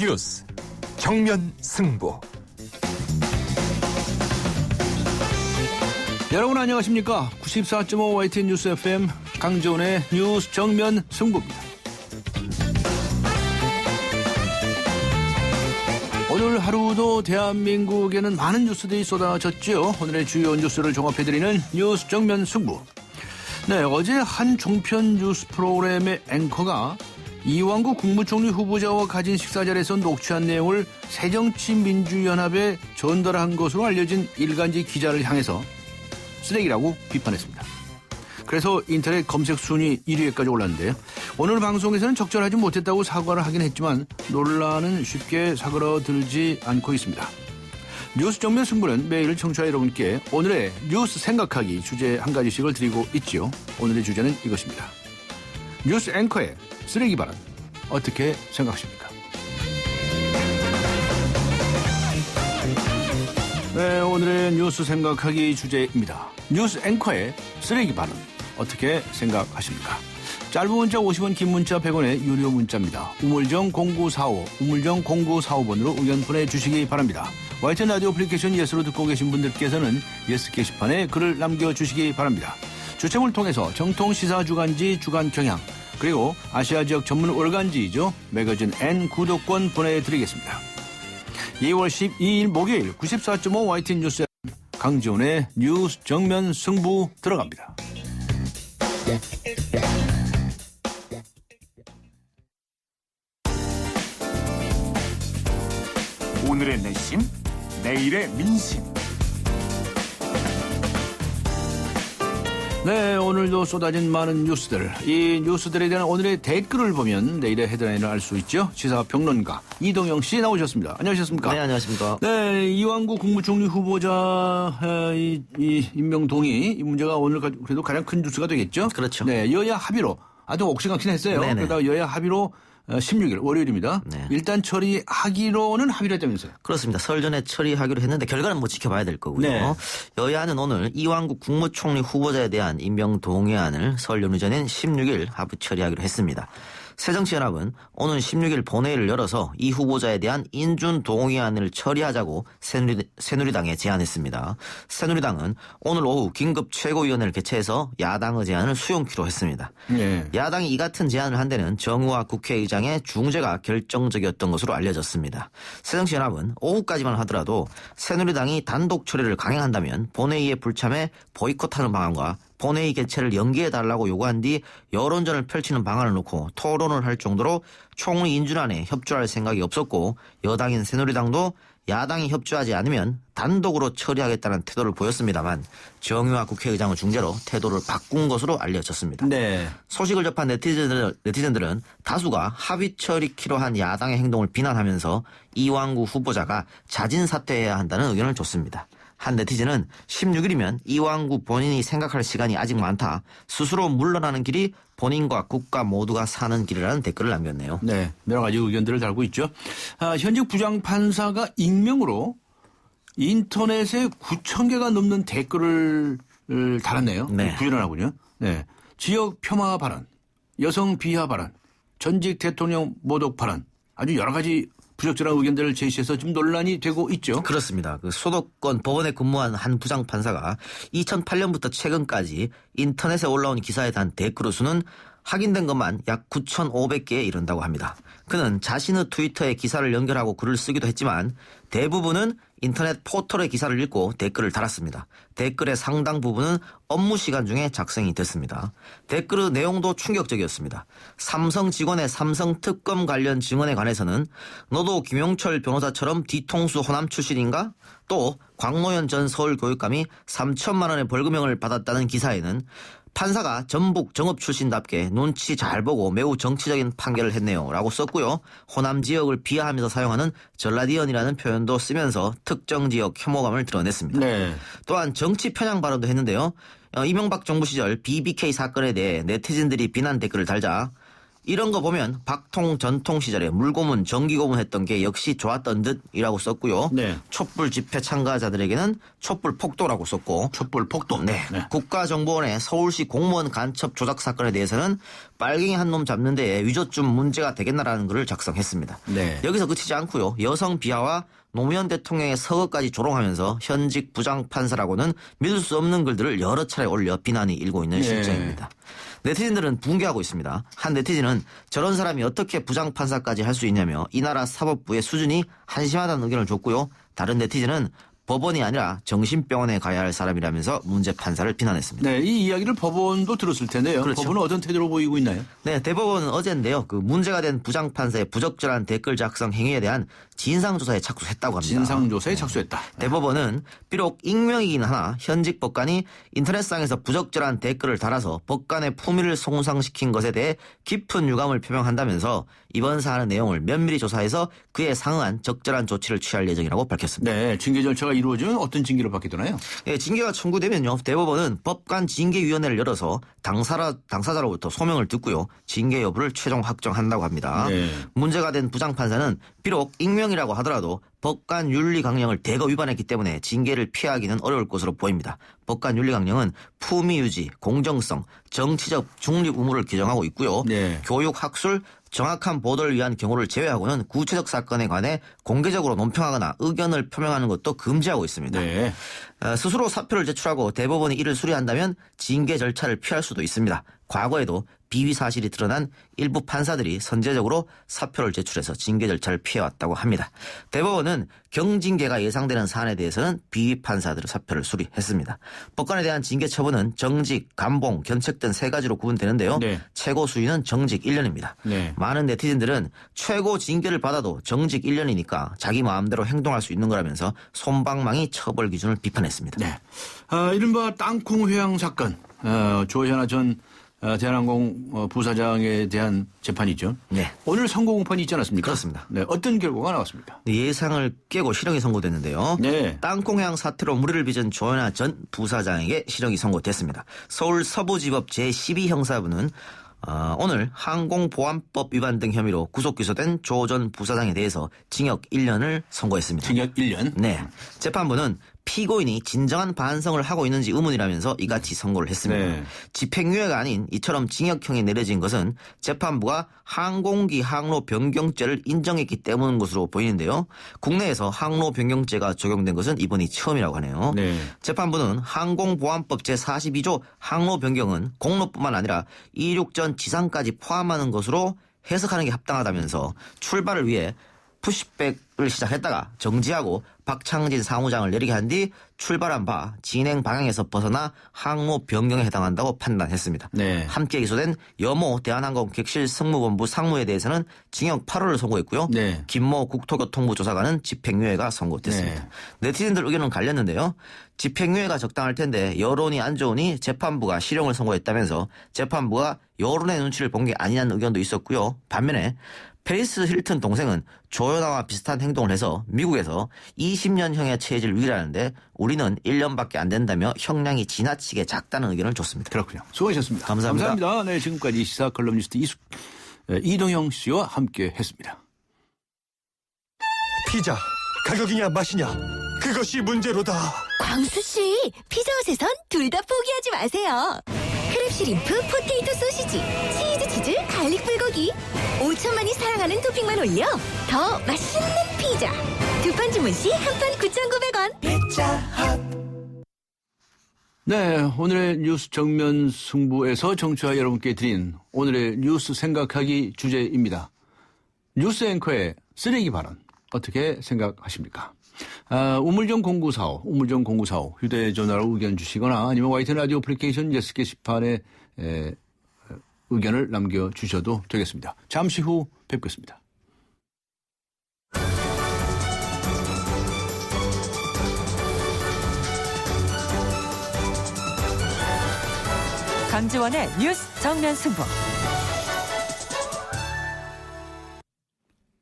뉴스 정면 승부. 여러분 안녕하십니까? 94.5 YTN 뉴스 FM 강재훈의 뉴스 정면 승부입니다. 오늘 하루도 대한민국에는 많은 뉴스들이 쏟아졌죠. 오늘의 주요 뉴스를 종합해드리는 뉴스 정면 승부. 네, 어제 한 종편 뉴스 프로그램의 앵커가 이완구 국무총리 후보자와 가진 식사 자리에서 녹취한 내용을 새정치민주연합에 전달한 것으로 알려진 일간지 기자를 향해서 쓰레기라고 비판했습니다. 그래서 인터넷 검색 순위 1위에까지 올랐는데요. 오늘 방송에서는 적절하지 못했다고 사과를 하긴 했지만 논란은 쉽게 사그러들지 않고 있습니다. 뉴스 정면 승부는 매일 청취자 여러분께 오늘의 뉴스 생각하기 주제 한 가지씩을 드리고 있지요. 오늘의 주제는 이것입니다. 뉴스 앵커의 쓰레기 발언 어떻게 생각하십니까? 네, 오늘의 뉴스 생각하기 주제입니다. 뉴스 앵커의 쓰레기 발언 어떻게 생각하십니까? 짧은 문자 50원, 긴 문자 100원의 유료 문자입니다. 우물정 0945, 우물정 0945번으로 의견 보내주시기 바랍니다. YTN 라디오 애플리케이션 예스로 듣고 계신 분들께서는 예스 게시판에 글을 남겨주시기 바랍니다. 추첨을 통해서 정통 시사 주간지 주간경향 그리고 아시아 지역 전문 월간지이죠. 매거진 N 구독권 보내드리겠습니다. 2월 12일 목요일 94.5 YTN 뉴스 강지훈의 뉴스 정면 승부 들어갑니다. 오늘의 내심, 내일의 민심. 네, 오늘도 쏟아진 많은 뉴스들. 이 뉴스들에 대한 오늘의 댓글을 보면 내일의 헤드라인을 알 수 있죠. 시사평론가 이동영 씨 나오셨습니다. 안녕하셨습니까? 네, 안녕하십니까. 네, 이완구 국무총리 후보자 임명 동의 이 문제가 오늘 그래도 가장 큰 뉴스가 되겠죠. 그렇죠. 네, 여야 합의로 아주 옥신각신했어요. 네네. 그러다 여야 합의로 16일 월요일입니다. 네. 일단 처리하기로는 합의를 했다면서요. 그렇습니다. 설 전에 처리하기로 했는데 결과는 뭐 지켜봐야 될 거고요. 네. 여야는 오늘 이완구 국무총리 후보자에 대한 임명 동의안을 설 연휴 전인 16일 합의 처리하기로 했습니다. 새정치연합은 오는 16일 본회의를 열어서 이 후보자에 대한 인준 동의안을 처리하자고 새누리당에 제안했습니다. 새누리당은 오늘 오후 긴급 최고위원회를 개최해서 야당의 제안을 수용키로 했습니다. 네. 야당이 이 같은 제안을 한 데는 정우화 국회의장의 중재가 결정적이었던 것으로 알려졌습니다. 새정치연합은 오후까지만 하더라도 새누리당이 단독 처리를 강행한다면 본회의에 불참해 보이콧하는 방안과 본회의 개최를 연기해달라고 요구한 뒤 여론전을 펼치는 방안을 놓고 토론을 할 정도로 총리 인준안에 협조할 생각이 없었고 여당인 새누리당도 야당이 협조하지 않으면 단독으로 처리하겠다는 태도를 보였습니다만 정유화 국회의장의 중재로 태도를 바꾼 것으로 알려졌습니다. 네. 소식을 접한 네티즌들은 다수가 합의 처리키로 한 야당의 행동을 비난하면서 이완구 후보자가 자진 사퇴해야 한다는 의견을 줬습니다. 한 네티즌은 16일이면 이완구 본인이 생각할 시간이 아직 많다. 스스로 물러나는 길이 본인과 국가 모두가 사는 길이라는 댓글을 남겼네요. 네, 여러 가지 의견들을 달고 있죠. 현직 부장판사가 익명으로 인터넷에 9,000개가 넘는 댓글을 달았네요. 네. 부연을 하군요. 네, 지역 폄하 발언, 여성 비하 발언, 전직 대통령 모독 발언 아주 여러 가지 부적절한 의견들을 제시해서 좀 논란이 되고 있죠. 그렇습니다. 그 소속권 법원에 근무한 한 부장판사가 2008년부터 최근까지 인터넷에 올라온 기사에 대한 댓글 수는 확인된 것만 약 9,500개에 이른다고 합니다. 그는 자신의 트위터에 기사를 연결하고 글을 쓰기도 했지만 대부분은 인터넷 포털의 기사를 읽고 댓글을 달았습니다. 댓글의 상당 부분은 업무 시간 중에 작성이 됐습니다. 댓글의 내용도 충격적이었습니다. 삼성 직원의 삼성 특검 관련 증언에 관해서는 너도 김용철 변호사처럼 뒤통수 호남 출신인가? 또 광노현 전 서울교육감이 3천만 원의 벌금형을 받았다는 기사에는 판사가 전북 정읍 출신답게 눈치 잘 보고 매우 정치적인 판결을 했네요 라고 썼고요. 호남 지역을 비하하면서 사용하는 전라디언이라는 표현도 쓰면서 특정 지역 혐오감을 드러냈습니다. 네. 또한 정치 편향 발언도 했는데요. 이명박 정부 시절 BBK 사건에 대해 네티즌들이 비난 댓글을 달자 이런 거 보면 박통 전통 시절에 물고문, 정기고문 했던 게 역시 좋았던 듯이라고 썼고요. 네. 촛불 집회 참가자들에게는 촛불 폭도라고 썼고 촛불 폭도. 네. 국가정보원의 서울시 공무원 간첩 조작 사건에 대해서는 빨갱이 한 놈 잡는 데에 위조좀 문제가 되겠나라는 글을 작성했습니다. 네. 여기서 그치지 않고요. 여성 비하와 노무현 대통령의 서거까지 조롱하면서 현직 부장판사라고는 믿을 수 없는 글들을 여러 차례 올려 비난이 일고 있는 실정입니다. 네티즌들은 붕괴하고 있습니다. 한 네티즌은 저런 사람이 어떻게 부장판사까지 할 수 있냐며 이 나라 사법부의 수준이 한심하다는 의견을 줬고요. 다른 네티즌은 법원이 아니라 정신병원에 가야 할 사람이라면서 문제 판사를 비난했습니다. 네, 이 이야기를 법원도 들었을 텐데요. 그렇죠. 법원은 어떤 태도로 보이고 있나요? 네, 대법원은 어제인데요. 그 문제가 된 부장판사의 부적절한 댓글 작성 행위에 대한 진상조사에 착수했다고 합니다. 진상조사에 착수했다. 대법원은 비록 익명이긴 하나 현직 법관이 인터넷상에서 부적절한 댓글을 달아서 법관의 품위를 손상시킨 것에 대해 깊은 유감을 표명한다면서 이번 사안의 내용을 면밀히 조사해서 그에 상응한 적절한 조치를 취할 예정이라고 밝혔습니다. 네, 징계 절차가 이루어지면 어떤 징계를 받게 되나요? 예, 징계가 청구되면요. 대법원은 법관 징계위원회를 열어서 당사자로부터 소명을 듣고요. 징계 여부를 최종 확정한다고 합니다. 네. 문제가 된 부장판사는 비록 익명이라고 하더라도 법관 윤리 강령을 대거 위반했기 때문에 징계를 피하기는 어려울 것으로 보입니다. 법관 윤리 강령은 품위 유지, 공정성, 정치적 중립 의무를 규정하고 있고요. 네. 교육, 학술, 정확한 보도를 위한 경우를 제외하고는 구체적 사건에 관해 공개적으로 논평하거나 의견을 표명하는 것도 금지하고 있습니다. 네. 스스로 사표를 제출하고 대법원이 이를 수리한다면 징계 절차를 피할 수도 있습니다. 과거에도 비위 사실이 드러난 일부 판사들이 선제적으로 사표를 제출해서 징계 절차를 피해왔다고 합니다. 대법원은 경징계가 예상되는 사안에 대해서는 비위 판사들의 사표를 수리했습니다. 법관에 대한 징계 처분은 정직, 감봉, 견책 등 세 가지로 구분되는데요. 네. 최고 수위는 정직 1년입니다. 네. 많은 네티즌들은 최고 징계를 받아도 정직 1년이니까 자기 마음대로 행동할 수 있는 거라면서 솜방망이 처벌 기준을 비판했습니다. 네. 이른바 땅콩 회항 사건. 조현아 전 대한항공 부사장에 대한 재판이죠. 네. 오늘 선고 공판이 있지 않았습니까? 그렇습니다. 네. 어떤 결과가 나왔습니까? 예상을 깨고 실형이 선고됐는데요. 네. 땅콩해양 사태로 무리를 빚은 조현아 전 부사장에게 실형이 선고됐습니다. 서울 서부지법 제12형사부는 오늘 항공보안법 위반 등 혐의로 구속 기소된 조 전 부사장에 대해서 징역 1년을 선고했습니다. 징역 1년. 네. 재판부는 피고인이 진정한 반성을 하고 있는지 의문이라면서 이같이 선고를 했습니다. 네. 집행유예가 아닌 이처럼 징역형이 내려진 것은 재판부가 항공기 항로 변경죄를 인정했기 때문인 것으로 보이는데요. 국내에서 항로 변경죄가 적용된 것은 이번이 처음이라고 하네요. 네. 재판부는 항공보안법 제42조 항로 변경은 공로뿐만 아니라 이륙전 지상까지 포함하는 것으로 해석하는 게 합당하다면서 출발을 위해 푸시백을 시작했다가 정지하고 박창진 사무장을 내리게 한 뒤 출발한 바 진행 방향에서 벗어나 항로 변경에 해당한다고 판단했습니다. 네. 함께 기소된 여모 대한항공 객실 승무본부 상무에 대해서는 징역 8월을 선고했고요. 네. 김모 국토교통부 조사관은 집행유예가 선고됐습니다. 네. 네티즌들 의견은 갈렸는데요. 집행유예가 적당할 텐데 여론이 안 좋으니 재판부가 실형을 선고했다면서 재판부가 여론의 눈치를 본 게 아니냐는 의견도 있었고요. 반면에 페리스 힐튼 동생은 조현아와 비슷한 행동을 해서 미국에서 20년형의 체질 위라는데 우리는 1년밖에 안 된다며 형량이 지나치게 작다는 의견을 줬습니다. 그렇군요. 수고하셨습니다. 감사합니다. 감사합니다. 네, 지금까지 시사 컬럼니스트 이동형 씨와 함께 했습니다. 피자 가격이냐 맛이냐 그것이 문제로다. 광수 씨, 피자헛에선 둘 다 포기하지 마세요. 크랩 시림프, 포테이토 소시지, 치즈, 갈릭 불고기. 5천만이 사랑하는 토핑만 올려 더 맛있는 피자. 두 판 주문 시 한 판 9,900원. 네, 오늘의 뉴스 정면 승부에서 정치와 여러분께 드린 오늘의 뉴스 생각하기 주제입니다. 뉴스 앵커의 쓰레기 발언 어떻게 생각하십니까? 우물정 0945 휴대전화로 의견 주시거나 아니면 YTN 라디오 애플리케이션 예스 게시판에 의견을 남겨주셔도 되겠습니다. 잠시 후 뵙겠습니다. 강지원의 뉴스 정면 승부.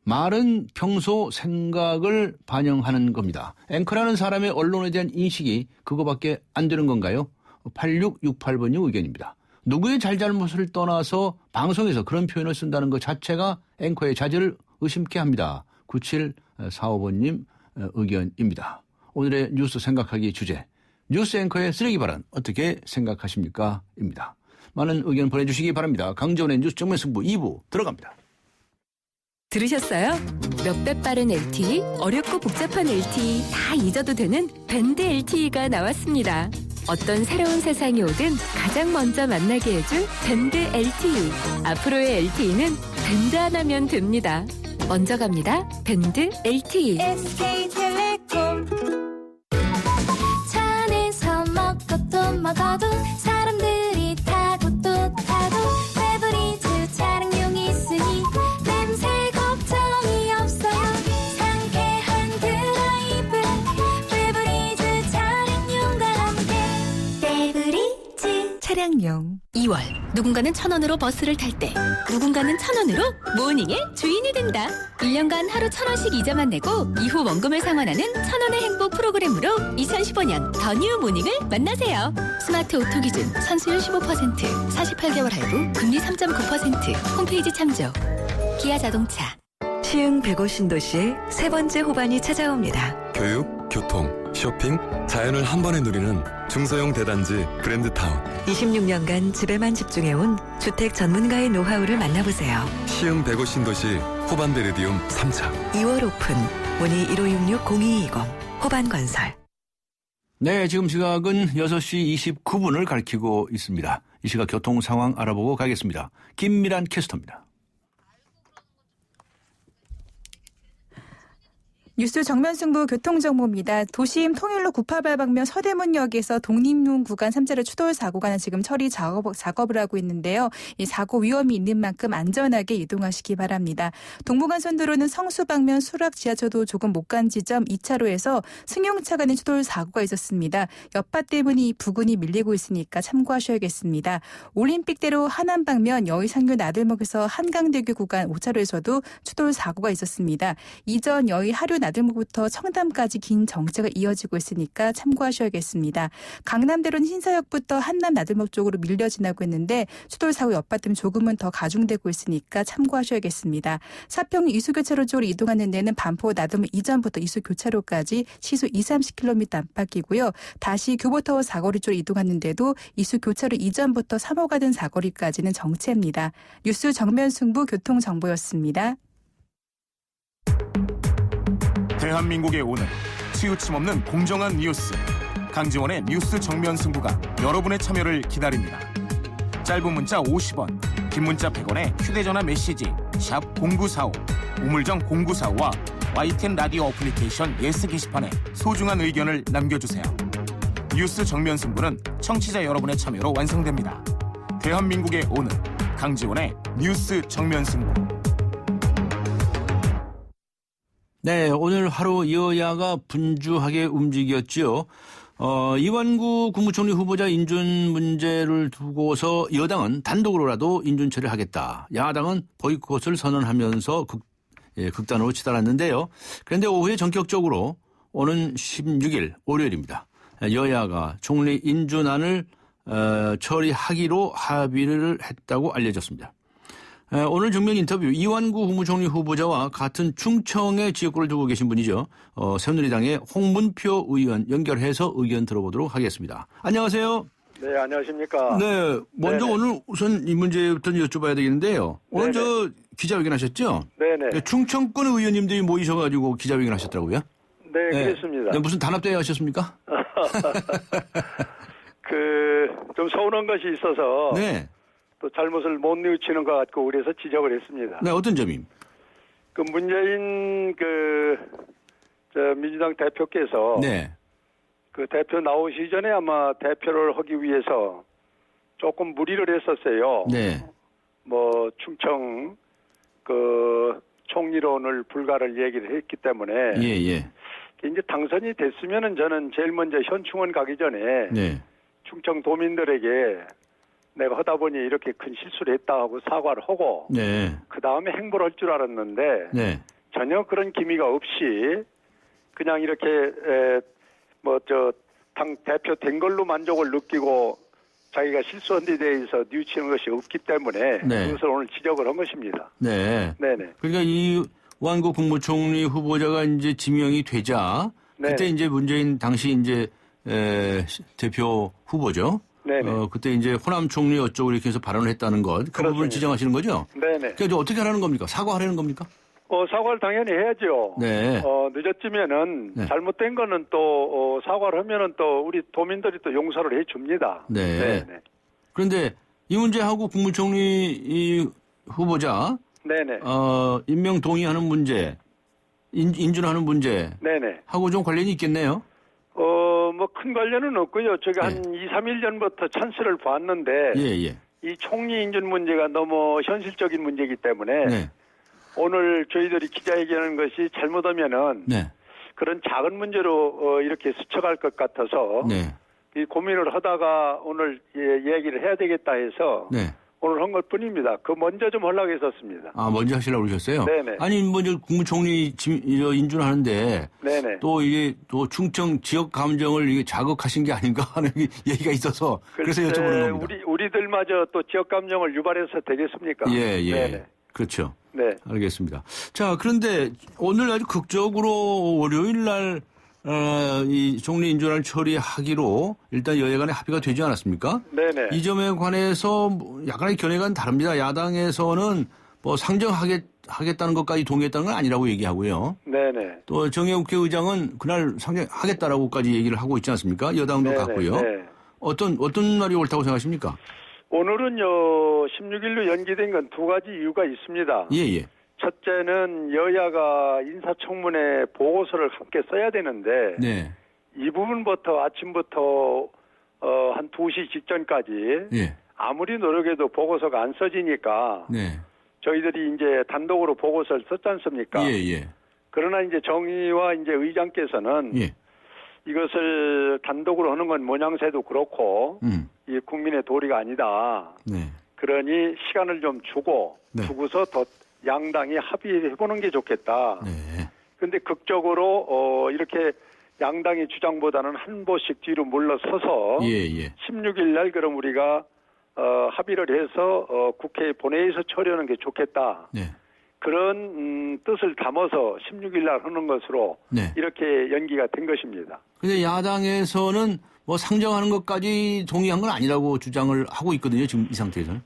말은 평소 생각을 반영하는 겁니다. 앵커라는 사람의 언론에 대한 인식이 그거밖에 안 되는 건가요? 8668번님 의견입니다. 누구의 잘잘못을 떠나서 방송에서 그런 표현을 쓴다는 것 자체가 앵커의 자질을 의심케 합니다. 9745번님 의견입니다. 오늘의 뉴스 생각하기 주제, 뉴스 앵커의 쓰레기 발언 어떻게 생각하십니까? 입니다. 많은 의견 보내주시기 바랍니다. 강정원의 뉴스 정면 승부 2부 들어갑니다. 들으셨어요? 몇 배 빠른 LTE, 어렵고 복잡한 LTE 다 잊어도 되는 밴드 LTE가 나왔습니다. 어떤 새로운 세상이 오든 가장 먼저 만나게 해줄 밴드 LTE. 앞으로의 LTE는 밴드 하나면 됩니다. 먼저 갑니다. 밴드 LTE. SK텔레콤 차 안에서 먹고 또 먹어도 사람들이 타고 또 타도 페브리즈 차량용이 있으니 냄새 걱정이 없어요. 상쾌한 드라이브 페브리즈 차량용과 함께 페브리즈 차량용 2월 누군가는 1,000원으로 버스를 탈 때 누군가는 1,000원으로 모닝의 주인이 된다. 1년간 하루 1,000원씩 이자만 내고 이후 원금을 상환하는 1,000원의 행복 프로그램으로 2015년 더 뉴 모닝을 만나세요. 스마트 오토 기준 선수율 15% 48개월 할부 금리 3.9% 홈페이지 참조. 기아 자동차. 시흥 105신도시의 세 번째 호반이 찾아옵니다. 교육, 교통, 쇼핑, 자연을 한 번에 누리는 중소형 대단지 브랜드타운. 26년간 집에만 집중해온 주택 전문가의 노하우를 만나보세요. 시흥 105신도시 호반베르디움 3차. 2월 오픈. 문의 1566-0220 호반건설. 네, 지금 시각은 6시 29분을 가리키고 있습니다. 이 시각 교통 상황 알아보고 가겠습니다. 김미란 캐스터입니다. 뉴스 정면승부 교통정보입니다. 도심 통일로 98 방면 서대문역에서 독립문 구간 3자로 추돌 사고가 지금 처리 작업을 하고 있는데요. 이 사고 위험이 있는 만큼 안전하게 이동하시기 바랍니다. 동부간선도로는 성수 방면 수락 지하철도 조금 못 간 지점 2차로에서 승용차 간의 추돌 사고가 있었습니다. 여파 때문에 부근이 밀리고 있으니까 참고하셔야겠습니다. 올림픽대로 하남 방면 여의상교 나들목에서 한강대교 구간 5차로에서도 추돌 사고가 있었습니다. 이전 여의 하류 나들목부터 청담까지 긴 정체가 이어지고 있으니까 참고하셔야겠습니다. 강남대로는 신사역부터 한남 나들목 쪽으로 밀려 지나고 있는데 추돌 사고 여파 때문에 조금은 더 가중되고 있으니까 참고하셔야겠습니다. 사평 이수교차로 쪽으로 이동하는 데는 반포 나들목 이전부터 이수교차로까지 시속 20-30km 안팎이고요. 다시 교보타워 사거리 쪽으로 이동하는 데도 이수교차로 이전부터 3호 가든 사거리까지는 정체입니다. 뉴스 정면 승부 교통정보였습니다. 대한민국의 오늘 치우침 없는 공정한 뉴스 강지원의 뉴스 정면 승부가 여러분의 참여를 기다립니다. 짧은 문자 50원, 긴 문자 100원에 휴대전화 메시지 샵 0945 우물정 0945와 YTN 라디오 어플리케이션 예스 게시판에 소중한 의견을 남겨주세요. 뉴스 정면 승부는 청취자 여러분의 참여로 완성됩니다. 대한민국의 오늘 강지원의 뉴스 정면 승부. 네, 오늘 하루 여야가 분주하게 움직였지요. 이완구 국무총리 후보자 인준 문제를 두고서 여당은 단독으로라도 인준 처리를 하겠다. 야당은 보이콧을 선언하면서 극단으로 치달았는데요. 그런데 오후에 전격적으로 오는 16일 월요일입니다. 여야가 총리 인준안을 처리하기로 합의를 했다고 알려졌습니다. 오늘 정면 인터뷰 이완구 국무총리 후보자와 같은 충청의 지역구를 두고 계신 분이죠. 새누리당의 홍문표 의원 연결해서 의견 들어보도록 하겠습니다. 안녕하세요. 네, 안녕하십니까. 네, 먼저 네네. 오늘 우선 이 문제부터 여쭤봐야 되겠는데요. 오늘 네네. 저 기자회견 하셨죠? 네네. 충청권 의원님들이 모이셔가지고 기자회견 하셨더라고요. 네, 그렇습니다. 네, 무슨 단합대회 하셨습니까? 좀 서운한 것이 있어서 네. 또 잘못을 못 뉘우치는 것 같고 그래서 지적을 했습니다. 네, 어떤 점임? 그 문재인 민주당 대표께서 네. 그 대표 나오시기 전에 아마 대표를 하기 위해서 조금 무리를 했었어요. 네. 뭐 충청 총리론을 불가를 얘기를 했기 때문에 예. 이제 당선이 됐으면은 저는 제일 먼저 현충원 가기 전에 네. 충청 도민들에게 내가 하다 보니 이렇게 큰 실수를 했다 하고 사과를 하고 네. 그 다음에 행보를 할 줄 알았는데 네. 전혀 그런 기미가 없이 그냥 이렇게 당 대표 된 걸로 만족을 느끼고 자기가 실수한 데 대해서 뉘우치는 것이 없기 때문에 네. 그것을 오늘 지적을 한 것입니다. 네. 네네. 그러니까 이완구 국무총리 후보자가 이제 지명이 되자 네. 그때 이제 문재인 당시 이제 대표 후보죠. 네네. 그때 이제 호남 총리 어쩌고 이렇게 해서 발언을 했다는 것. 그 부분을 그렇습니다. 지정하시는 거죠? 네네. 그래서 어떻게 하라는 겁니까? 사과하라는 겁니까? 사과를 당연히 해야죠. 네. 늦었지면은 네. 잘못된 거는 또 사과를 하면은 또 우리 도민들이 또 용서를 해줍니다. 네. 네네. 그런데 이 문제하고 국무총리 이 후보자 네네. 임명 동의하는 문제, 인준하는 문제 네네. 하고 좀 관련이 있겠네요. 뭐 큰 관련은 없고요. 저기 한 2, 3일 전부터 찬스를 봤는데 예. 이 총리 인준 문제가 너무 현실적인 문제이기 때문에 네. 오늘 저희들이 기자회견하는 것이 잘못하면은 네. 그런 작은 문제로 이렇게 스쳐갈 것 같아서 네. 이 고민을 하다가 오늘 얘기를 해야 되겠다 해서 네. 오늘 한 것뿐입니다. 그 먼저 좀 하려고 했었습니다. 먼저 하시려고 그러셨어요? 네네. 아니, 먼저 국무총리 인준하는데 네네. 또 이게 또 충청 지역 감정을 이게 자극하신 게 아닌가 하는 얘기가 있어서 그래서 글쎄, 여쭤보는 겁니다. 우리들마저 또 지역 감정을 유발해서 되겠습니까? 예. 네네. 그렇죠. 네. 알겠습니다. 자, 그런데 오늘 아주 극적으로 월요일 날 이 총리 인준을 처리하기로 일단 여야 간에 합의가 되지 않았습니까? 네네. 이 점에 관해서 약간의 견해가 다릅니다. 야당에서는 뭐 상정하겠다는 것까지 동의했다는 건 아니라고 얘기하고요. 네네. 또 정의용 국회의장은 그날 상정하겠다라고까지 얘기를 하고 있지 않습니까? 여당도 네네. 같고요. 네. 어떤 날이 옳다고 생각하십니까? 오늘은요 16일로 연기된 건 두 가지 이유가 있습니다. 예. 첫째는 여야가 인사청문회 보고서를 함께 써야 되는데 네. 이 부분부터 아침부터 한 2시 직전까지 예. 아무리 노력해도 보고서가 안 써지니까 네. 저희들이 이제 단독으로 보고서를 썼지 않습니까? 예. 그러나 이제 정의와 이제 의장께서는 예. 이것을 단독으로 하는 건 모양새도 그렇고 이 국민의 도리가 아니다. 네. 그러니 시간을 좀 주고서 더 양당이 합의해보는 게 좋겠다. 네. 그런데 극적으로 이렇게 양당의 주장보다는 한 보씩 뒤로 물러서서 예. 16일 날 그럼 우리가 합의를 해서 국회에 본회의에서 처리하는 게 좋겠다. 네. 그런 뜻을 담아서 16일 날 하는 것으로 네. 이렇게 연기가 된 것입니다. 근데 야당에서는 뭐 상정하는 것까지 동의한 건 아니라고 주장을 하고 있거든요. 지금 이 상태에서는.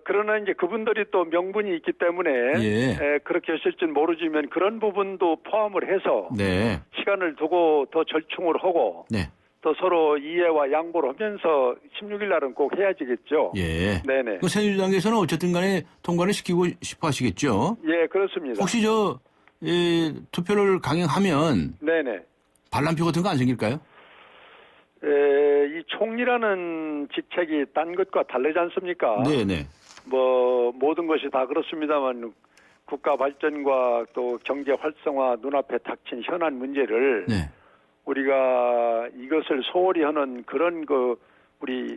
그러나 이제 그분들이 또 명분이 있기 때문에 그렇게 하실지는 모르지만 그런 부분도 포함을 해서 네. 시간을 두고 더 절충을 하고 네. 또 서로 이해와 양보를 하면서 16일 날은 꼭 해야지겠죠. 예. 네네. 그 새누리당에서는 어쨌든 간에 통과를 시키고 싶어 하시겠죠. 예, 그렇습니다. 혹시 투표를 강행하면 네네. 반란표 같은 거 안 생길까요? 이 총리라는 직책이 딴 것과 다르지 않습니까? 네네. 뭐 모든 것이 다 그렇습니다만 국가 발전과 또 경제 활성화 눈앞에 닥친 현안 문제를 네. 우리가 이것을 소홀히 하는 그런 우리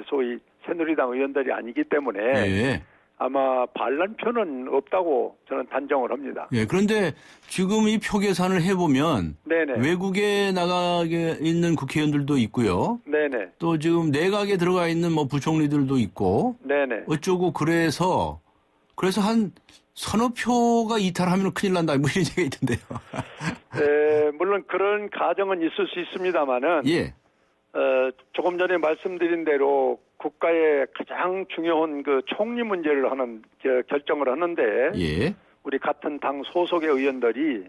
소위 새누리당 의원들이 아니기 때문에 예. 아마 반란표는 없다고 저는 단정을 합니다. 예. 그런데 지금 이 표 계산을 해보면 네네. 외국에 나가게 있는 국회의원들도 있고요. 네네. 또 지금 내각에 들어가 있는 뭐 부총리들도 있고 네네. 어쩌고 그래서 한 서너 표가 이탈하면 큰일 난다 뭐 이런 얘기가 있던데요. 물론 그런 가정은 있을 수 있습니다만은 예. 조금 전에 말씀드린 대로 국가의 가장 중요한 그 총리 문제를 결정을 하는데 예. 우리 같은 당 소속의 의원들이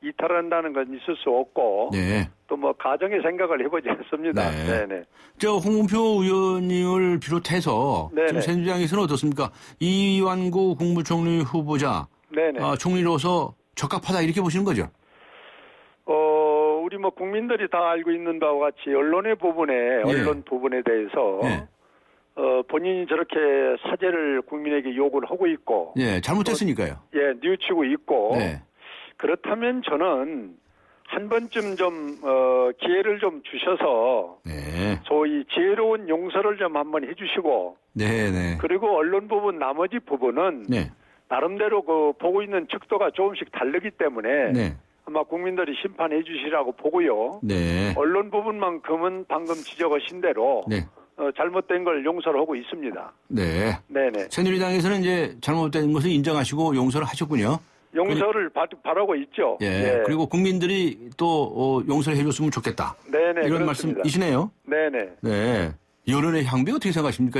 이탈한다는 건 있을 수 없고 네. 또 뭐 가정의 생각을 해보지 않습니다. 네네. 홍문표 의원님을 비롯해서 네네. 지금 새누리당에서는 어떻습니까? 이완구 국무총리 후보자 네네. 총리로서 적합하다 이렇게 보시는 거죠? 우리 뭐 국민들이 다 알고 있는 바와 같이 언론 부분에 대해서 본인이 저렇게 사죄를 국민에게 요구를 하고 있고 잘못했으니까요. 뉘우치고 있고 네. 그렇다면 저는 한 번쯤 좀 기회를 좀 주셔서 소위 지혜로운 용서를 좀 한번 해주시고 그리고 언론 부분 나머지 부분은 나름대로 보고 있는 측도가 조금씩 다르기 때문에 아마 국민들이 심판해 주시라고 보고요. 언론 부분만큼은 방금 지적하신 대로 잘못된 걸 용서를 하고 있습니다. 네. 네네. 새누리당에서는 이제 잘못된 것을 인정하시고 용서를 하셨군요. 용서를 바라고 있죠. 예. 예. 그리고 국민들이 또 용서를 해줬으면 좋겠다. 네네. 이런 그렇습니다. 말씀이시네요. 네네. 네. 여론의 향배 어떻게 생각하십니까?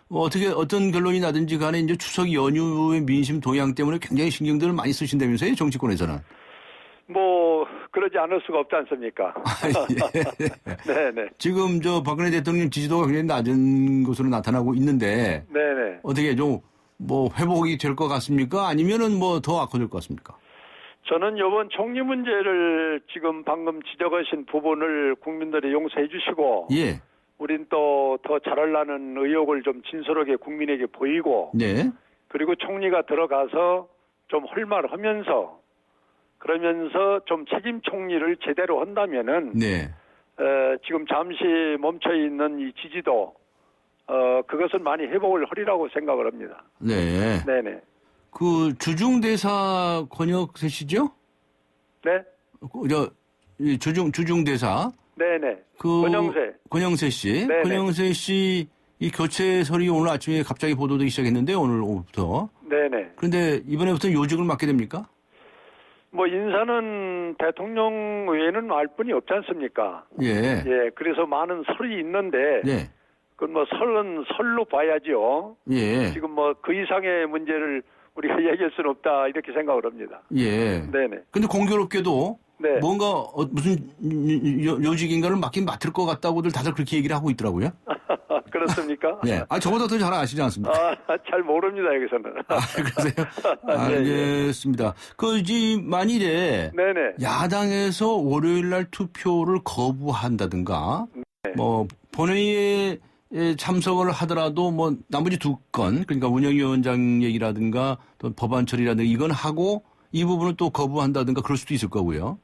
어떻게 어떤 결론이 나든지 간에 이제 추석 연휴의 민심 동향 때문에 굉장히 신경들을 많이 쓰신다면서요, 정치권에서는. 뭐 그러지 않을 수가 없지 않습니까? 예. 네네. 지금 박근혜 대통령 지지도가 굉장히 낮은 것으로 나타나고 있는데 네네. 어떻게 좀 뭐 회복이 될 것 같습니까? 아니면은 뭐 더 악화될 것 같습니까? 저는 이번 총리 문제를 지금 방금 지적하신 부분을 국민들이 용서해 주시고 예. 우린 또 더 잘하려는 의욕을 좀 진솔하게 국민에게 보이고 네. 그리고 총리가 들어가서 좀 헐말하면서 그러면서 좀 책임 총리를 제대로 한다면은 네. 지금 잠시 멈춰 있는 이 지지도 그것은 많이 회복을 하리라고 생각을 합니다. 네. 네네. 그 주중대사 권혁세 씨죠? 네. 주중대사. 네네. 권영세 씨. 네네. 권영세 씨 이 교체설이 오늘 아침에 갑자기 보도되기 시작했는데 오늘 오후부터. 네네. 그런데 이번에부터 요직을 맡게 됩니까? 뭐 인사는 대통령 외에는 알 뿐이 없지 않습니까? 예. 예. 그래서 많은 설이 있는데. 네. 그건 뭐 설은 설로 봐야죠. 예. 지금 뭐 그 이상의 문제를 우리가 얘기할 수는 없다 이렇게 생각을 합니다. 예. 네네. 근데 공교롭게도 네. 뭔가 무슨 요직인가를 맡을 것 같다고들 다들 그렇게 얘기를 하고 있더라고요. 그렇습니까? 네. 저보다 더 잘 아시지 않습니까? 잘 모릅니다 여기서는. 그러세요? 알겠습니다. 만일에 네네. 야당에서 월요일 날 투표를 거부한다든가 네. 뭐 본회의에 참석을 하더라도 뭐 나머지 두 건 그러니까 운영위원장 얘기라든가 또 법안 처리라든가 이건 하고 이 부분을 또 거부한다든가 그럴 수도 있을 거고요.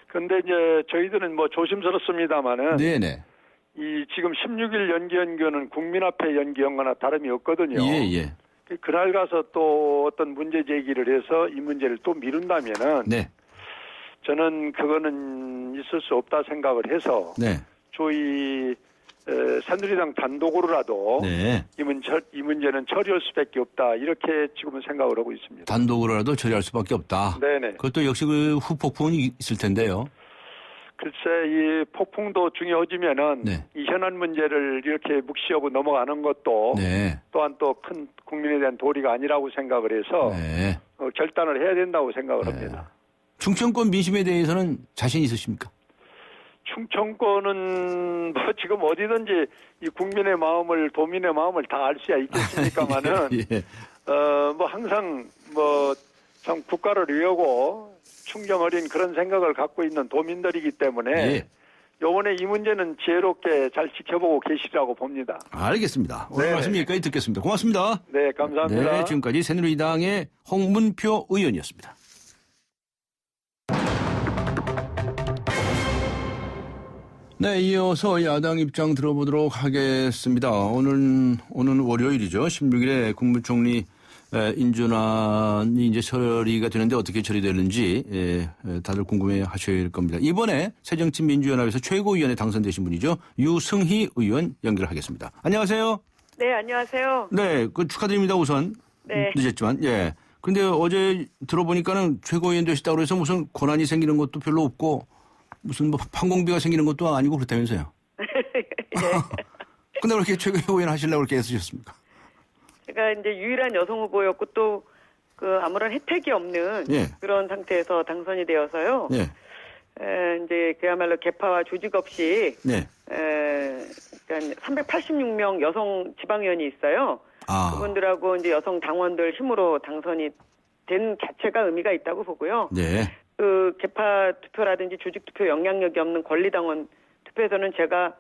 근데 이제 저희들은 뭐 조심스럽습니다만은 네네. 이 지금 16일 연기는 국민 앞에 연기한 거나 다름이 없거든요. 예. 그날 가서 또 어떤 문제 제기를 해서 이 문제를 또 미룬다면은 네. 저는 그거는 있을 수 없다 생각을 해서 네. 저희 새누리당 단독으로라도 네. 이 문제는 처리할 수밖에 없다 이렇게 지금은 생각을 하고 있습니다. 단독으로라도 처리할 수밖에 없다. 네네. 그것도 역시 그 후폭풍이 있을 텐데요. 글쎄 이 폭풍도 중요하지만은 네. 이 현안 문제를 이렇게 묵시하고 넘어가는 것도 네. 또한 또 큰 국민에 대한 도리가 아니라고 생각을 해서 네. 결단을 해야 된다고 생각을 합니다. 충청권 민심에 대해서는 자신 있으십니까? 충청권은 뭐 지금 어디든지 이 국민의 마음을 도민의 마음을 다 알 수야 있겠습니까마는 예. 뭐 항상 뭐 참 국가를 위하고 충정 어린 그런 생각을 갖고 있는 도민들이기 때문에 예. 요번에 이 문제는 지혜롭게 잘 지켜보고 계시라고 봅니다. 알겠습니다. 오늘 네. 말씀 여기까지 듣겠습니다. 고맙습니다. 네, 감사합니다. 네, 지금까지 새누리당의 홍문표 의원이었습니다. 네, 이어서 야당 입장 들어보도록 하겠습니다. 오늘 월요일이죠. 16일에 국무총리 인준안이 이제 처리가 되는데 어떻게 처리되는지 다들 궁금해 하실 겁니다. 이번에 새정치민주연합에서 최고위원에 당선되신 분이죠. 유승희 의원 연결하겠습니다. 안녕하세요. 네, 안녕하세요. 네, 축하드립니다, 우선. 네. 늦었지만, 예. 근데 어제 들어보니까는 최고위원 되시다고 해서 무슨 권한이 생기는 것도 별로 없고 무슨 뭐 판공비가 생기는 것도 아니고 그렇다면서요. 네. 근데 왜 이렇게 최고위원 하시려고 그렇게 애쓰셨습니까? 제가 이제 유일한 여성 후보였고 또 그 아무런 혜택이 없는 예. 그런 상태에서 당선이 되어서요. 예. 이제 그야말로 개파와 조직 없이 네. 그러니까 386명 여성 지방위원이 있어요. 아. 그분들하고 이제 여성 당원들 힘으로 당선이 된 자체가 의미가 있다고 보고요. 네. 그 개파 투표라든지 조직 투표 영향력이 없는 권리당원 투표에서는 제가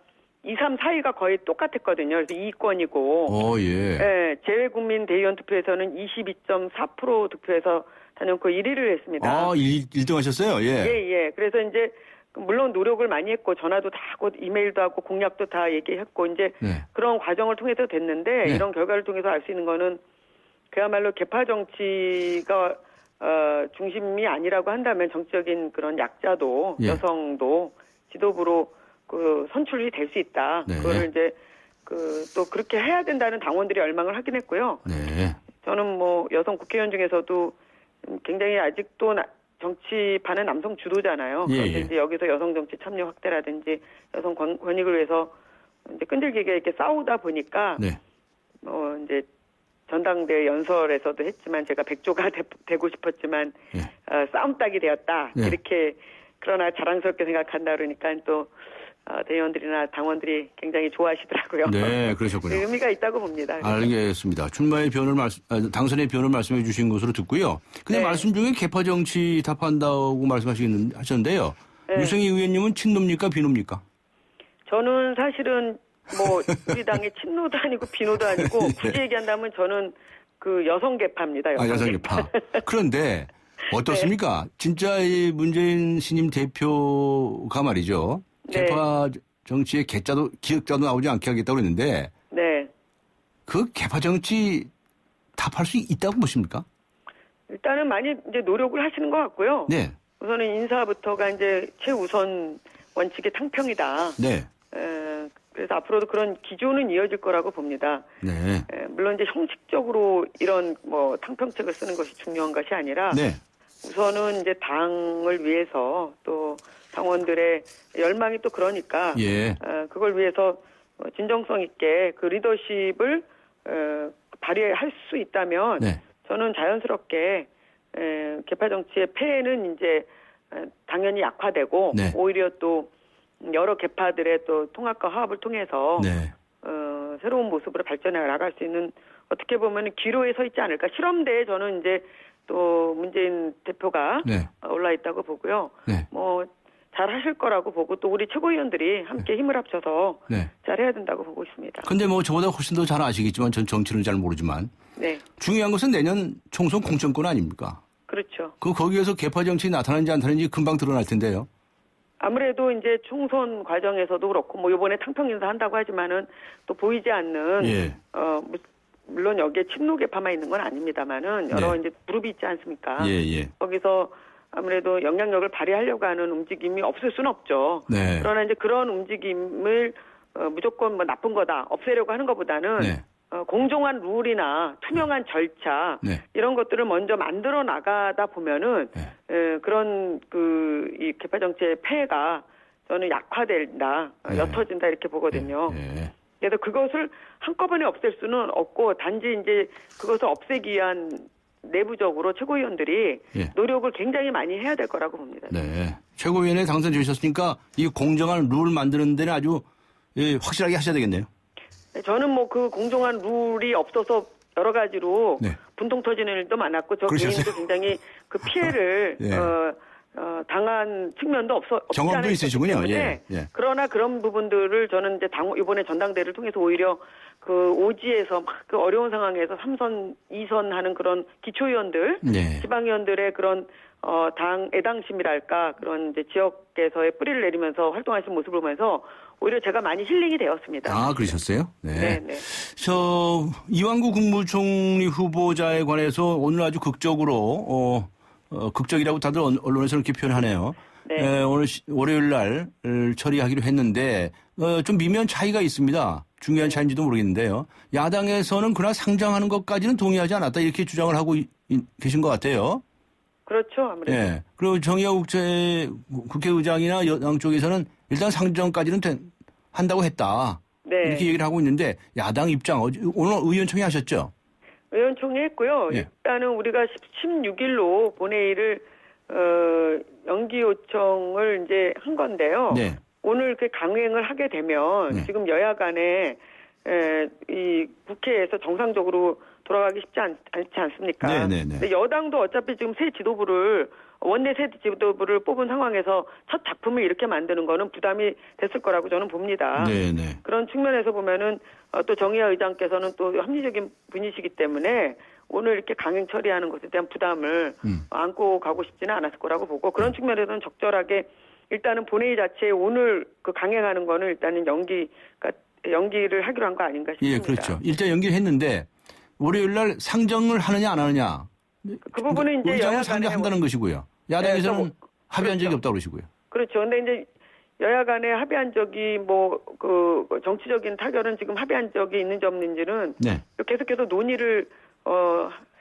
2, 3, 4위가 거의 똑같았거든요. 그래서 2위권이고. 예. 네, 재외국민 대의원 투표에서는 22.4% 득표해서 단연코 1위를 했습니다. 아, 1등 하셨어요? 예. 예. 그래서 이제 물론 노력을 많이 했고 전화도 다 하고 이메일도 하고 공약도 다 얘기했고 이제 네. 그런 과정을 통해서 됐는데 네. 이런 결과를 통해서 알 수 있는 거는 그야말로 개파 정치가 중심이 아니라고 한다면 정치적인 그런 약자도 예. 여성도 지도부로 그 선출이 될 수 있다. 네. 그거를 이제 또 그렇게 해야 된다는 당원들이 열망을 하긴 했고요. 네. 저는 뭐 여성 국회의원 중에서도 굉장히 아직도 정치판은 남성 주도잖아요. 예, 그런데 예. 이제 여기서 여성 정치 참여 확대라든지 여성 권익을 위해서 이제 끈질기게 이렇게 싸우다 보니까 네. 이제 전당대 연설에서도 했지만 제가 백조가 되고 싶었지만 싸움닭이 되었다. 네. 이렇게 그러나 자랑스럽게 생각한다 그러니까 또 대의원들이나 당원들이 굉장히 좋아하시더라고요. 네, 그러셨군요. 의미가 있다고 봅니다. 알겠습니다. 출마의 변을 당선의 변을 말씀해 주신 것으로 듣고요. 근데 네. 말씀 중에 개파 정치 답한다고 하셨는데요. 네. 유승희 의원님은 친노입니까 비노입니까? 저는 사실은 뭐 우리 당의 친노도 아니고 비노도 아니고 굳이 얘기한다면 저는 그 여성 개파입니다. 여성 개파. 그런데 어떻습니까? 진짜 이 문재인 신임 대표가 말이죠. 네. 개파 정치의 기억자도 나오지 않게 하겠다고 그랬는데 네. 그 개파 정치 답할 수 있다고 보십니까? 일단은 많이 이제 노력을 하시는 것 같고요. 네. 우선은 인사부터가 이제 최우선 원칙의 탕평이다. 네. 그래서 앞으로도 그런 기조는 이어질 거라고 봅니다. 네. 물론 이제 형식적으로 이런 뭐 탕평책을 쓰는 것이 중요한 것이 아니라 네. 우선은 이제 당을 위해서 또 당원들의 열망이 또 그러니까 예. 그걸 위해서 진정성 있게 그 리더십을 발휘할 수 있다면 네. 저는 자연스럽게 개파 정치의 폐해는 이제 당연히 약화되고 네. 오히려 또 여러 개파들의 또 통합과 화합을 통해서 네. 새로운 모습으로 발전해 나갈 수 있는 어떻게 보면 기로에 서 있지 않을까. 실험대에 저는 이제 또 문재인 대표가 네. 올라 있다고 보고요. 네. 뭐 잘 하실 거라고 보고 또 우리 최고위원들이 함께 힘을 합쳐서 네. 잘 해야 된다고 보고 있습니다. 근데 뭐 저보다 훨씬 더 잘 아시겠지만 전 정치는 잘 모르지만 네. 중요한 것은 내년 총선 공천권 아닙니까? 그렇죠. 거기에서 개파 정치 나타나는지 안 나타나는지 금방 드러날 텐데요. 아무래도 이제 총선 과정에서도 그렇고 뭐 이번에 탕평 인사 한다고 하지만은 또 보이지 않는 예. 물론 여기에 친노 개파만 있는 건 아닙니다만은 여러 네. 이제 그룹이 있지 않습니까? 예. 거기서 아무래도 영향력을 발휘하려고 하는 움직임이 없을 수는 없죠. 네. 그러나 이제 그런 움직임을 무조건 뭐 나쁜 거다 없애려고 하는 것보다는 네. 공정한 룰이나 투명한 절차 네. 이런 것들을 먼저 만들어 나가다 보면은 그런 이 개파 정치의 폐해가 저는 약화된다, 옅어진다 이렇게 보거든요. 그래서 그것을 한꺼번에 없앨 수는 없고 단지 이제 그것을 없애기 위한 내부적으로 최고위원들이 노력을 굉장히 많이 해야 될 거라고 봅니다. 네. 최고위원회 당선되셨으니까 이 공정한 룰 만드는 데는 아주 확실하게 하셔야 되겠네요. 저는 뭐 그 공정한 룰이 없어서 여러 가지로 네. 분통 터지는 일도 많았고 저 그러셨어요? 개인도 굉장히 그 피해를 당한 측면도 없지 경험도 않았기 있으시군요. 때문에 예. 그러나 그런 부분들을 저는 이제 이번에 전당대회를 통해서 오히려 그 오지에서 막 그 어려운 상황에서 3선, 2선 하는 그런 기초의원들, 네. 지방의원들의 그런 당 애당심이랄까 그런 이제 지역에서의 뿌리를 내리면서 활동하시는 모습을 보면서 오히려 제가 많이 힐링이 되었습니다. 아, 그러셨어요? 네. 네. 이완구 국무총리 후보자에 관해서 오늘 아주 극적으로 극적이라고 다들 언론에서 이렇게 표현하네요. 네. 오늘 월요일 날 처리하기로 했는데 좀 미묘한 차이가 있습니다. 중요한 차이인지도 모르겠는데요. 야당에서는 그러나 상정하는 것까지는 동의하지 않았다 이렇게 주장을 하고 계신 것 같아요. 그렇죠. 아무래도. 네. 그리고 정의화 국회의장이나 여당 쪽에서는 일단 상정까지는 한다고 했다. 네. 이렇게 얘기를 하고 있는데 야당 입장 오늘 의원총회 하셨죠? 의원총회 했고요. 예. 일단은 우리가 16일로 본회의를 연기 요청을 이제 한 건데요. 네. 오늘 그 강행을 하게 되면 지금 여야 간에 이 국회에서 정상적으로 돌아가기 쉽지 않지 않습니까? 네. 근데 여당도 어차피 지금 새 지도부를 원내 새 지도부를 뽑은 상황에서 첫 작품을 이렇게 만드는 거는 부담이 됐을 거라고 저는 봅니다. 네. 그런 측면에서 보면은 또 정의화 의장께서는 또 합리적인 분이시기 때문에 오늘 이렇게 강행 처리하는 것에 대한 부담을 안고 가고 싶지는 않았을 거라고 보고 그런 측면에서는 적절하게 일단은 본회의 자체에 오늘 그 강행하는 거는 일단은 연기를 하기로 한 거 아닌가 싶습니다. 예, 그렇죠. 일단 연기를 했는데 월요일 날 상정을 하느냐 안 하느냐. 그 부분은 이제 의장은 여야 간에 상정한다는 것이고요. 야당에서는 합의한 적이 없다고 그러시고요. 그렇죠. 근데 이제 여야 간에 합의한 적이 그 정치적인 타결은 지금 합의한 적이 있는지 없는지는 네. 계속해서 논의를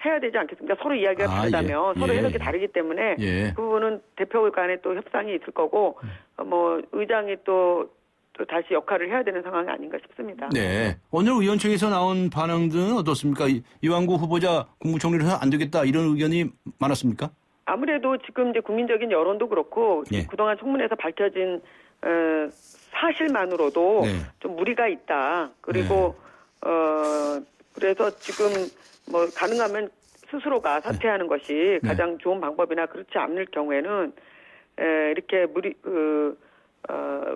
해야 되지 않겠습니까? 서로 이야기가 다르다면 서로 해석이 다르기 때문에 그 부분은 대표 간에 또 협상이 있을 거고 의장이 또 다시 역할을 해야 되는 상황이 아닌가 싶습니다. 네. 오늘 의원총회에서 나온 반응들은 어떻습니까? 이완구 후보자 국무총리를 해서 안 되겠다 이런 의견이 많았습니까? 아무래도 지금 이제 국민적인 여론도 그렇고 그동안 청문회에서 밝혀진 사실만으로도 좀 무리가 있다. 그리고 그래서 지금 가능하면 스스로가 사퇴하는 것이 가장 좋은 방법이나 그렇지 않을 경우에는 이렇게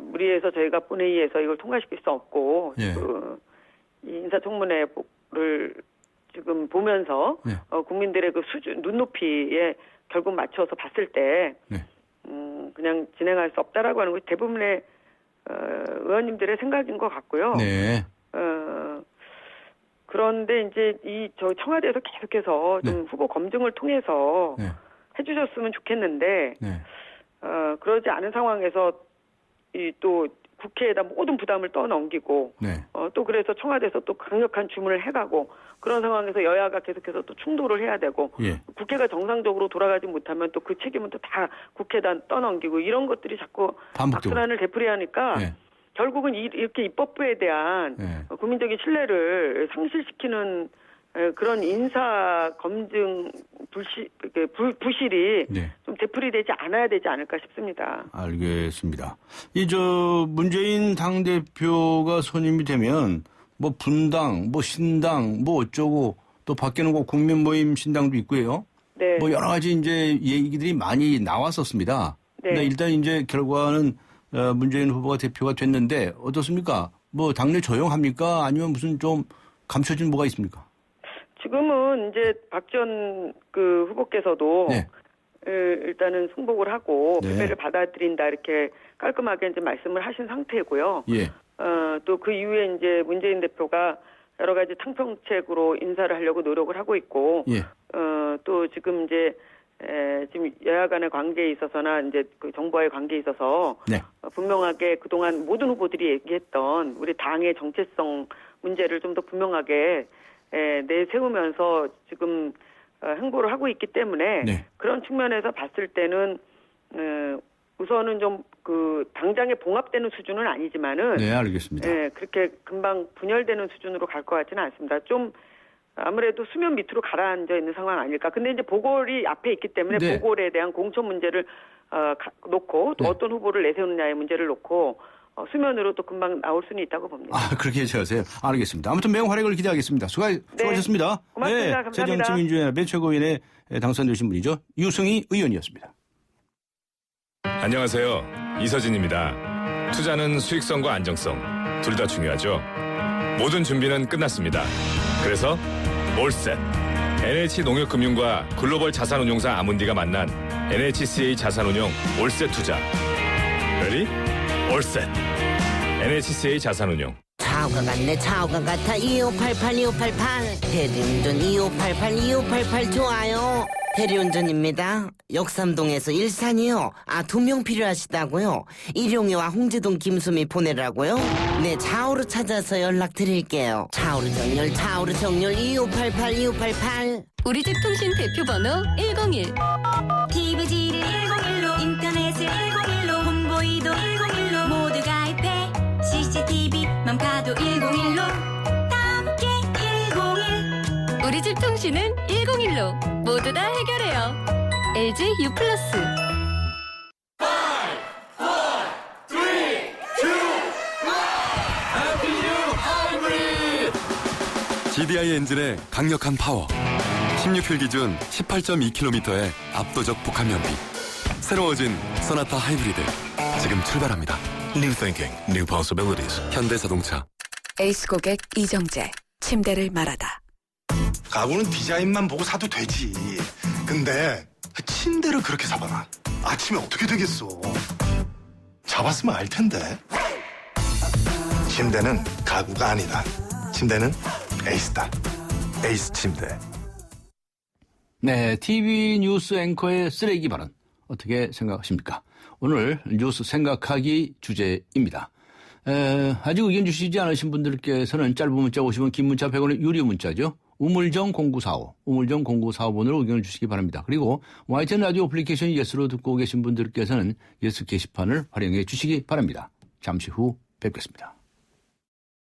무리해서 저희가 본회의에서 이걸 통과시킬 수 없고 이 인사청문회를 지금 보면서 국민들의 그 수준 눈높이에 결국 맞춰서 봤을 때 그냥 진행할 수 없다라고 하는 것이 대부분의 의원님들의 생각인 것 같고요. 그런데 이제 저 청와대에서 계속해서 좀 후보 검증을 통해서 해주셨으면 좋겠는데 그러지 않은 상황에서 또 국회에다 모든 부담을 떠넘기고 또 그래서 청와대에서 또 강력한 주문을 해가고 그런 상황에서 여야가 계속해서 또 충돌을 해야 되고 국회가 정상적으로 돌아가지 못하면 또 그 책임은 또 다 국회에다 떠넘기고 이런 것들이 자꾸 악순환을 되풀이하니까 결국은 이렇게 입법부에 대한 국민적인 신뢰를 상실시키는 그런 인사 검증 부실이 좀 되풀이되지 않아야 되지 않을까 싶습니다. 알겠습니다. 문재인 당대표가 선임이 되면 분당, 신당, 어쩌고 또 밖에는 국민모임 신당도 있고요. 여러 가지 이제 얘기들이 많이 나왔었습니다. 근데 일단 이제 결과는 문재인 후보가 대표가 됐는데 어떻습니까? 당내 조용합니까? 아니면 무슨 좀 감춰진 뭐가 있습니까? 지금은 이제 박 전 후보께서도 일단은 승복을 하고 패배를 받아들인다 이렇게 깔끔하게 이제 말씀을 하신 상태고요. 또 그 이후에 이제 문재인 대표가 여러 가지 탕평책으로 인사를 하려고 노력을 하고 있고, 또 지금 이제 지금 여야 간의 관계에 있어서나 이제 그 정부와의 관계에 있어서 분명하게 그동안 모든 후보들이 얘기했던 우리 당의 정체성 문제를 좀 더 분명하게 내세우면서 지금 행보를 하고 있기 때문에 그런 측면에서 봤을 때는 우선은 좀 당장에 봉합되는 수준은 아니지만은 알겠습니다. 그렇게 금방 분열되는 수준으로 갈 것 같지는 않습니다. 좀 아무래도 수면 밑으로 가라앉아 있는 상황 아닐까. 근데 이제 보궐이 앞에 있기 때문에 보궐에 대한 공천 문제를 놓고 또 어떤 후보를 내세우느냐의 문제를 놓고 수면으로 또 금방 나올 수는 있다고 봅니다. 그렇게 예측하세요. 알겠습니다. 아무튼 매우 활약을 기대하겠습니다. 수고하셨습니다. 고맙습니다. 감사합니다. 새정치민주연합의 최고위원회 당선되신 분이죠. 유승희 의원이었습니다. 안녕하세요. 이서진입니다. 투자는 수익성과 안정성, 둘 다 중요하죠. 모든 준비는 끝났습니다. 그래서 올셋. NH농협금융과 글로벌 자산운용사 아문디가 만난 NHCA 자산운용 올셋 투자. 레디? 올셋. NHCA 자산운용. 차오가 같네 차오가 같아 2588 2588 대리운전 2588 2588 좋아요. 대리운전입니다. 역삼동에서 일산이요. 2명 필요하시다고요? 일용이와 홍제동 김수미 보내라고요? 네, 차오로 찾아서 연락드릴게요. 차오로 정렬 2588 2588. 우리 집 통신 대표 번호 101. TV지를 101로 인터넷을 101로 홍보이도 101로 모두 가입해 CCTV만 봐도 101로 함께 101. 우리 집 통신은 101로 모두 다 해결해요. LG U+. GDI 엔진의 강력한 파워. 16휠 기준 18.2km의 압도적 북한 연비. 새로워진 소나타 하이브리드. 지금 출발합니다. New thinking, new possibilities. 현대자동차. 에이스 고객 이정재. 침대를 말하다. 가구는 디자인만 보고 사도 되지. 근데 침대를 그렇게 사봐라. 아침에 어떻게 되겠어. 잡았으면 알 텐데. 침대는 가구가 아니다. 침대는 에이스다. 에이스 침대. 네, TV 뉴스 앵커의 쓰레기 발언 어떻게 생각하십니까? 오늘 뉴스 생각하기 주제입니다. 아직 의견 주시지 않으신 분들께서는 짧은 문자 50원, 긴 문자 100원의 유료 문자죠. 우물정 0945, 우물정 0945번으로 의견을 주시기 바랍니다. 그리고 YTN 라디오 어플리케이션 예스로 듣고 계신 분들께서는 예스 게시판을 활용해 주시기 바랍니다. 잠시 후 뵙겠습니다.